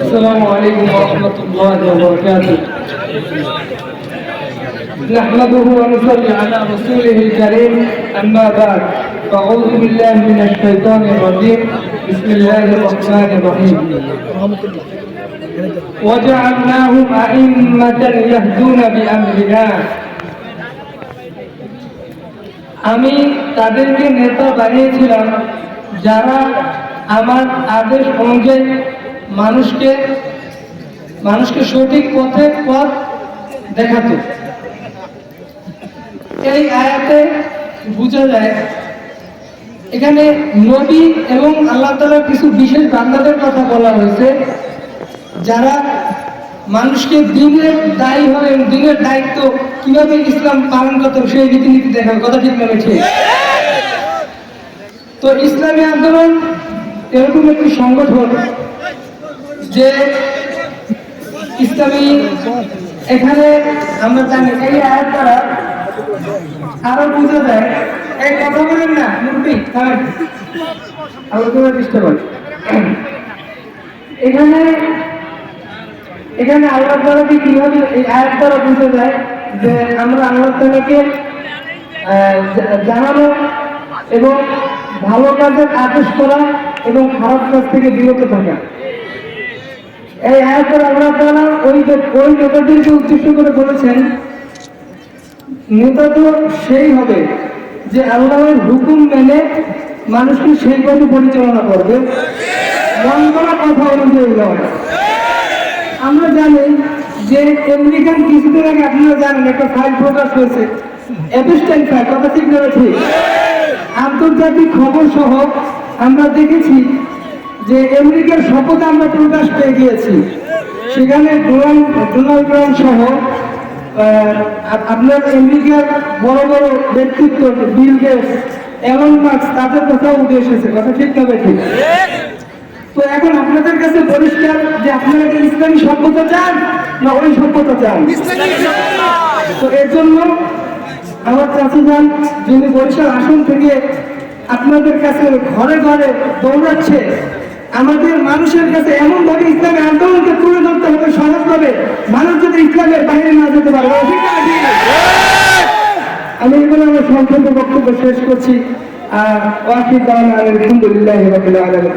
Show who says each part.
Speaker 1: السلام عليكم ورحمة الله وبركاته. نحمده ونصلي على رسوله الكريم. أما بعد فأعوذ بالله من الشيطان الرجيم. بسم الله الرحمن الرحيم. وجعلناهم أئمة يهدون بأمرنا. আমি তাদেরকে নেতা বানিয়েছিলাম যারা আমার আদেশ অনুযায়ী মানুষকে সঠিক পথ দেখাতো। এই আয়াতে বোঝা যায় এখানে নবী এবং আল্লাহ তাআলার কিছু বিশেষ বান্দাদের কথা বলা হয়েছে যারা মানুষকে দিনের দায়ী হয়, দিনের দায়িত্ব কিভাবে ইসলাম পালন করতে সেই রীতিনীতি দেখার কথা ঠিক নয় ঠিক। তো ইসলামী আন্দোলন এরকম একটি সংগঠন যে ইসলামী, এখানে আমরা জানি এই আয়াত দ্বারা আরো বোঝা যায়। এই কথা বলেন না মুরব্বি, আলোচনা চেষ্টা করি। এখানে আল্লাহ তাআলাকে কিভাবে এই আয়াত দ্বারা বোঝা যায় যে আমরা আল্লাহ তাআলাকে জানানো এবং ভালো কাজের আদেশ করা এবং খারাপ কাজ থেকে বিরত থাকা। এই আয়াতের আল্লাহ তাআলা ওই নেতাদেরকে উদ্দেশ্য করে বলেছেন, নেতা তো সেই হবে যে আল্লাহর হুকুম মেনে মানুষকে সেইভাবে পরিচালনা করবে, মন করা কথা অনুযায়ী নয়। আমরা জানি যে আমেরিকান কিছুদিন আগে আপনারা জানেন একটা ফাইল প্রকাশ হয়েছে, এপস্টাইন ফাইল, কথা ঠিক না ঠিক? আন্তর্জাতিক খবর সহ আমরা দেখেছি যে আমেরিকার শপথ আমরা প্রকাশ পেয়ে গিয়েছি। সেখানে ডোনাল্ড ট্রাম্প সহ আপনার আমেরিকার বড় বড় ব্যক্তিত্ব, বিল গেটস, এলন মাস্ক, তাদের কথাও উঠে এসেছে, কথা ঠিক না ঠিক? তো এখন আপনাদের কাছে পরিষ্কার যে আপনারা কি ইসলামী সভ্যতা চান না ওই সভ্যতা চান? তো এর জন্য আমার চাচা যান, যিনি বরিশাল আসন থেকে আপনাদের কাছে ঘরে ঘরে দৌড়াচ্ছে, আমাদের মানুষের কাছে এমন ভাবে ইসলামী আন্দোলনকে তুলে ধরতে হবে সহজভাবে, মানুষ যদি ইসলামের বাইরে না যেতে পারে। আমি এখানে আমার সংক্ষিপ্ত বক্তব্য শেষ করছি। আলহামদুলিল্লাহ রাব্বিল আলামিন।